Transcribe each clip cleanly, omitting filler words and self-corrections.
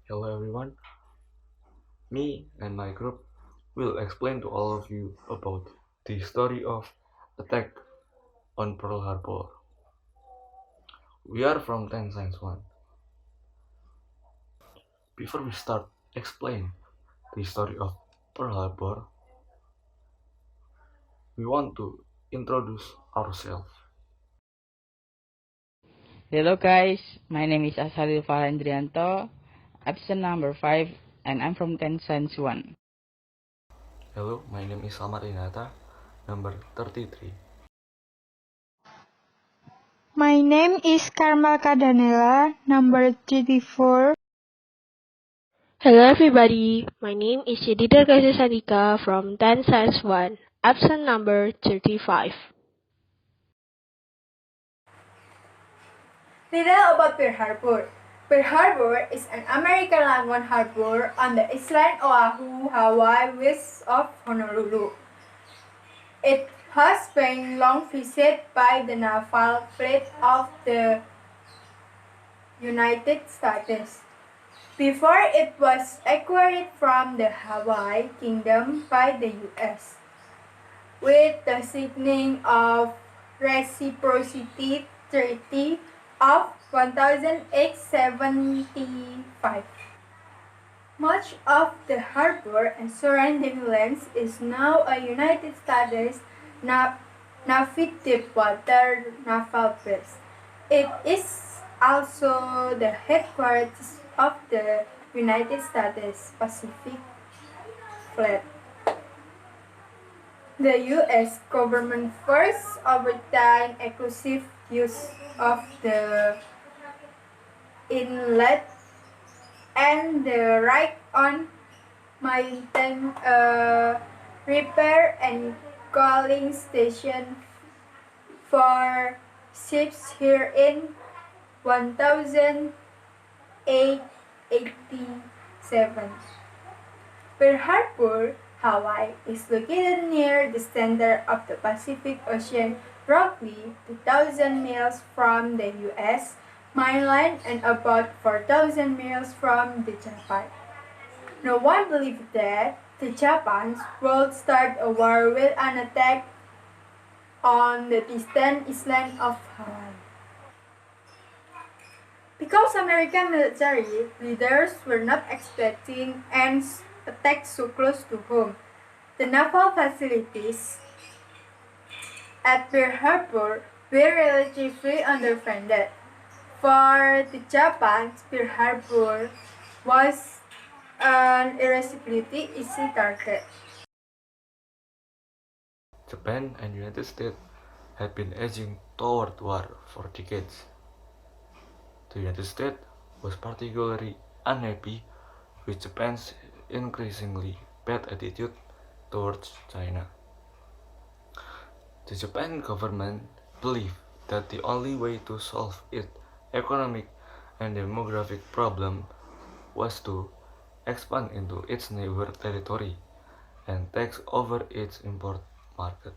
Hello everyone, me and my group will explain to all of you about the story of attack on Pearl Harbor. We are from 10 Science 1. Before we start explain the story of Pearl Harbor, we want to introduce ourselves. Hello guys, my name is Asalil Farhandrianto, absent number 5, and I'm from 10 Science 1. Hello, my name is Samar Inata, number 33. My name is Karma Kadanela, number 34. Hello everybody, my name is Yedida Gaisa Sadika from 10 Science 1, absent number 35. Little about Pearl Harbor. Pearl Harbor is an American landlocked harbor on the island Oahu, Hawaii, west of Honolulu. It has been long visited by the naval fleet of the United States. Before it was acquired from the Hawaii Kingdom by the U.S. with the signing of Reciprocity Treaty of 1875. Much of the harbor and surrounding lands is now a United States Navy deepwater naval base. It is also the headquarters of the United States Pacific Fleet. The U.S. government first overturned exclusive use of the inlet and the right on maintain a repair and coaling station for ships here in 1887. Pearl Harbor, Hawaii is located near the center of the Pacific Ocean, roughly 2,000 miles from the U.S. mainland and about 4,000 miles from the Japan. No one believed that the Japans would start a war with an attack on the distant island of Hawaii. Because American military leaders were not expecting an attack so close to home, the naval facilities at Pearl Harbor were relatively underfunded. For the Japanese, Pearl Harbor was an irreversibly easy target. Japan and United States had been edging toward war for decades. The United States was particularly unhappy with Japan's increasingly bad attitude towards China. The Japan government believed that the only way to solve its economic and demographic problem was to expand into its neighbor territory and take over its import market.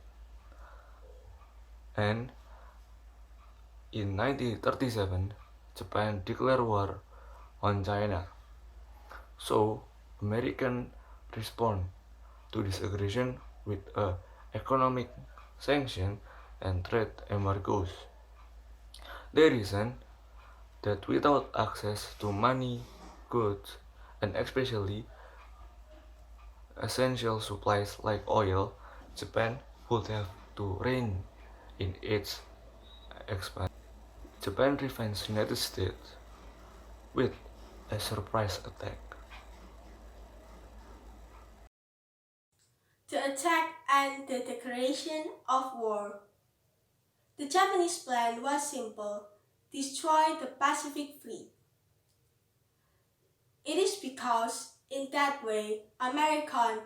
And in 1937, Japan declared war on China. So, American responded to this aggression with economic sanctions and trade embargoes. They reasoned that without access to money, goods, and especially essential supplies like oil, Japan would have to rein in its expansion. Japan revenged the United States with a surprise attack. The attack and the declaration of war. The Japanese plan was simple: destroy the Pacific Fleet. It is because in that way Americans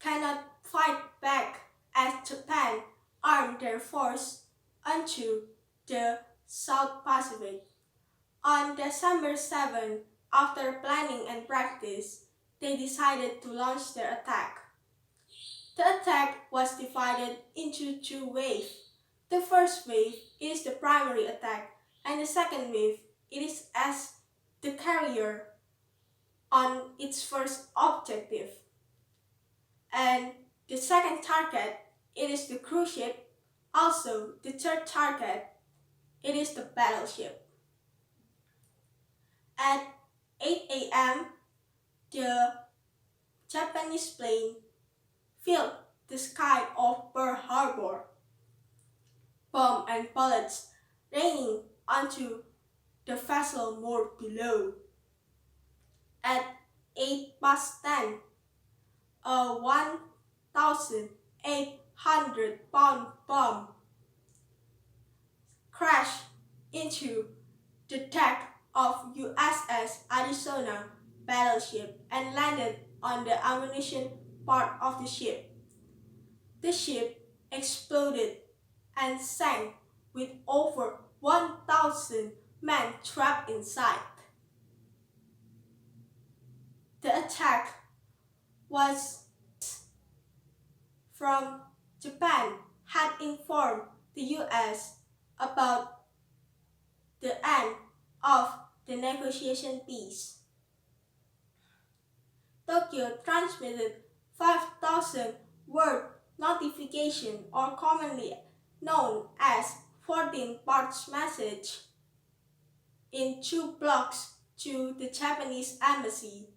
cannot fight back as Japan armed their force onto the South Pacific. On December 7, after planning and practice, they decided to launch their attack. The attack was divided into two waves. The first wave is the primary attack, and the second wave it is as the carrier. on its first objective. And the second target, it is the cruise ship. Also, the third target, it is the battleship. At 8 a.m., the Japanese plane filled the sky of Pearl Harbor, bomb and bullets raining onto the vessel moored below. At 8 past 10, a 1,800-pound bomb crashed into the deck of USS Arizona battleship and landed on the ammunition part of the ship. The ship exploded and sank with over 1,000 men trapped inside. The attack was from Japan had informed the US about the end of the negotiation peace. Tokyo transmitted 5,000 word notification, or commonly known as 14 parts message, in 2 blocks to the Japanese embassy,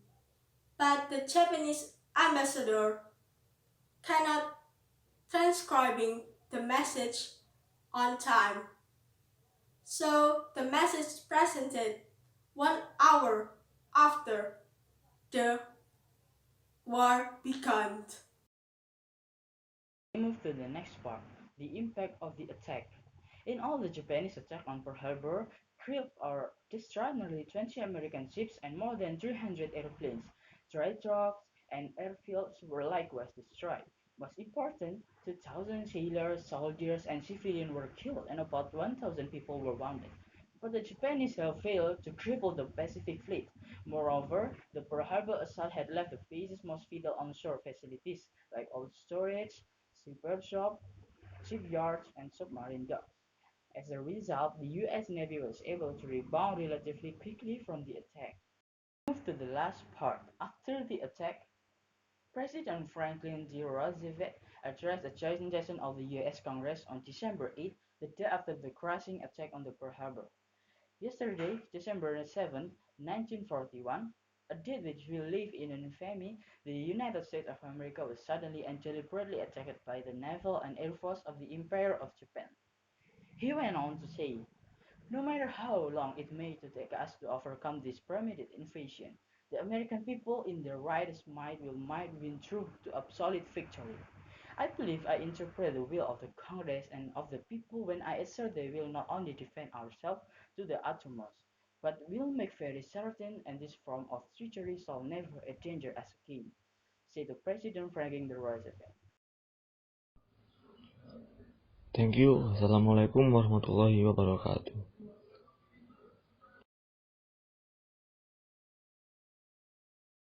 but the Japanese ambassador cannot transcribing the message on time. So the message presented 1 hour after the war began. We move to the next part, the impact of the attack. In all, the Japanese attack on Pearl Harbor killed or destroyed nearly 20 American ships and more than 300 airplanes. Dry trucks and airfields were likewise destroyed. Most important, 2,000 sailors, soldiers, and civilians were killed and about 1,000 people were wounded. But the Japanese have failed to cripple the Pacific Fleet. Moreover, the Pearl Harbor assault had left the base's most vital onshore facilities, like old storage, repair shop, shipyards, and submarine docks. As a result, the U.S. Navy was able to rebound relatively quickly from the attack. Move to the last part. After the attack, President Franklin D. Roosevelt addressed a joint session of the U.S. Congress on December 8, the day after the crushing attack on the Pearl Harbor. Yesterday, December 7, 1941, a date which will live in infamy, the United States of America was suddenly and deliberately attacked by the naval and air force of the Empire of Japan. He went on to say, no matter how long it may take us to overcome this premeditated invasion, the American people in their rightest might win through to absolute victory. I believe I interpret the will of the Congress and of the people when I assert they will not only defend ourselves to the uttermost, but will make very certain and this form of treachery shall never endanger us again, said the President Franklin D. Roosevelt. Thank you. Assalamualaikum warahmatullahi wabarakatuh.